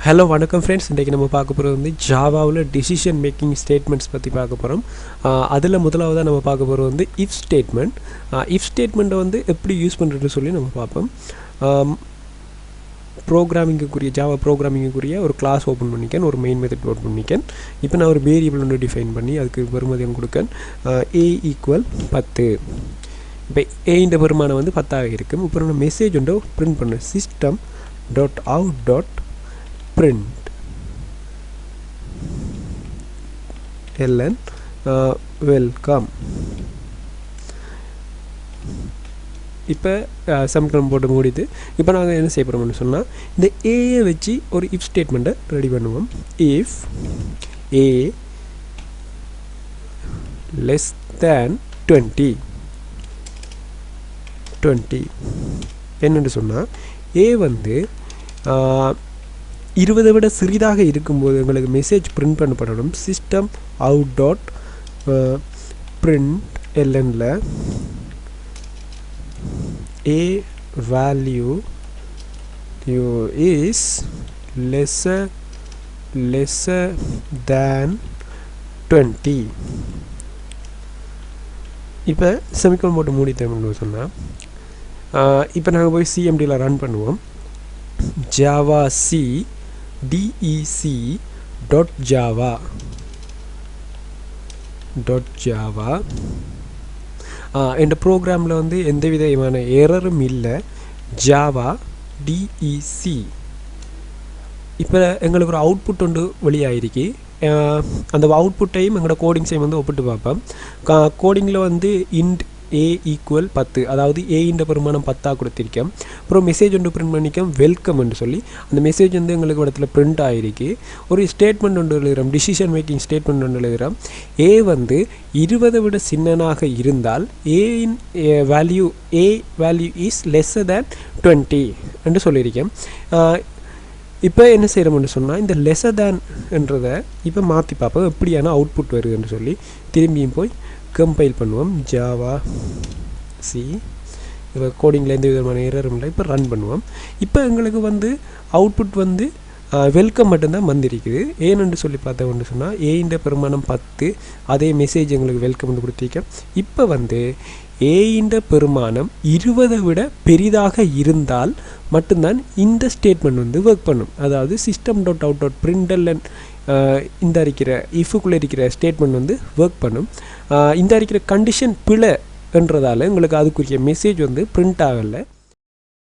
Hello வணக்கம் friends. இன்றைக்கி நம்ம பார்க்க போகிறது வந்து ஜாவாவில் டிசிஷன் மேக்கிங் ஸ்டேட்மெண்ட்ஸ் பற்றி பார்க்க போகிறோம். அதில் முதலாவதாக நம்ம பார்க்க போகிறது வந்து இஃப் ஸ்டேட்மெண்ட். இஃப் ஸ்டேட்மெண்ட்டை வந்து எப்படி யூஸ் பண்ணுறதுன்னு சொல்லி நம்ம பார்ப்போம். ப்ரோக்ராமிங்குக்குரிய ஜாவா ப்ரோக்ராமிங்குக்குரிய ஒரு கிளாஸ் ஓப்பன் பண்ணிக்கேன், ஒரு மெயின் மெத்தட் ஓப்பன் பண்ணிக்கேன். இப்போ நான் ஒரு வேரியபிள் ஒன்று டிஃபைன் பண்ணி அதுக்கு பெருமதியம் கொடுக்கேன். a = 10. இப்போ ஏன்ற பெருமானம் வந்து 10 இருக்கும். இப்போ நான் மெசேஜ் ஒன்று பிரிண்ட் பண்ணேன், system.out.print ln welcome. இப்போ சம்கம் போட்டு மூடிது. இப்போ நாங்கள் என்ன செய்ய போகிறோம்னு சொன்னால், இந்த ஏயை வச்சு ஒரு இஃப் ஸ்டேட்மெண்ட்டை ரெடி பண்ணுவோம். இஃப் a less than 20 என்னென்னு சொன்னால், a வந்து 20 விட சிறிதாக இருக்கும்போது எங்களுக்கு மெசேஜ் பிரிண்ட் பண்ணப்படணும். system out.print lnல a value is lesser than 20. இப்போ செமிகோலன் போட்டு மூடி தேவைன்னு சொன்னால், இப்போ நாங்கள் போய் சிஎம்டியில் ரன் பண்ணுவோம். java c dec.java இந்த ப்ரோக்ராமில் வந்து எந்த விதமான எரரும் இல்லை. Java dec. இப்போ எங்களுக்கு ஒரு அவுட்புட் ஒன்று வெளியாகிருக்கு. அந்த அவுட்புட்டையும் எங்களோட கோடிங்ஸையும் வந்து ஒப்பிட்டு பார்ப்போம். கோடிங்கில் வந்து இன்ட் a = 10, அதாவது ஏன்ற பெருமானம் 10 கொடுத்திருக்கேன். அப்புறம் மெசேஜ் ஒன்று பிரிண்ட் பண்ணிக்கோம், வெல்கம் என்று சொல்லி. அந்த மெசேஜ் வந்து எங்களுக்கு இடத்துல பிரிண்ட் ஆகிருக்கு. ஒரு ஸ்டேட்மெண்ட் ஒன்று எழுதுகிறோம், டிசிஷன் மேக்கிங் ஸ்டேட்மெண்ட் ஒன்று எழுதுகிறோம். a வந்து 20 விட சின்னனாக இருந்தால் ஏயின் வேல்யூ இஸ் லெஸ்ஸர் தேன் 20 என்று சொல்லியிருக்கேன். இப்போ என்ன செய்கிறோம்னு சொன்னால், இந்த லெஸ்ஸர் தேன் என்றதை இப்போ மாற்றி பார்ப்போம் எப்படியான அவுட்புட் வருதுன்னு சொல்லி. திரும்பியும் போய் கம்பைல் பண்ணுவோம். Java C. இப்போ கோடிங்கில் எந்த விதமான எரரும் இல்லை. இப்போ ரன் பண்ணுவோம். இப்போ எங்களுக்கு வந்து அவுட்புட் வந்து வெல்கம் மட்டும்தான் வந்திருக்குது. ஏன்னு சொல்லி பார்த்தோம்னு சொன்னால், ஏன்ற பெருமானம் 10, அதே மெசேஜ் எங்களுக்கு வெல்கம் வந்து கொடுத்திருக்கேன். இப்போ வந்து ஏன்ற பெருமானம் 20 விட பெரிதாக இருந்தால் மட்டும்தான் இந்த ஸ்டேட்மெண்ட் வந்து ஒர்க் பண்ணும். அதாவது system.out.print இந்த இருக்கிற இஃபுக்குள்ளே இருக்கிற ஸ்டேட்மெண்ட் வந்து ஒர்க் பண்ணும். இந்த இருக்கிற கண்டிஷன் பிழை என்றதால் உங்களுக்கு அதுக்குரிய மெசேஜ் வந்து பிரிண்ட் ஆகலை.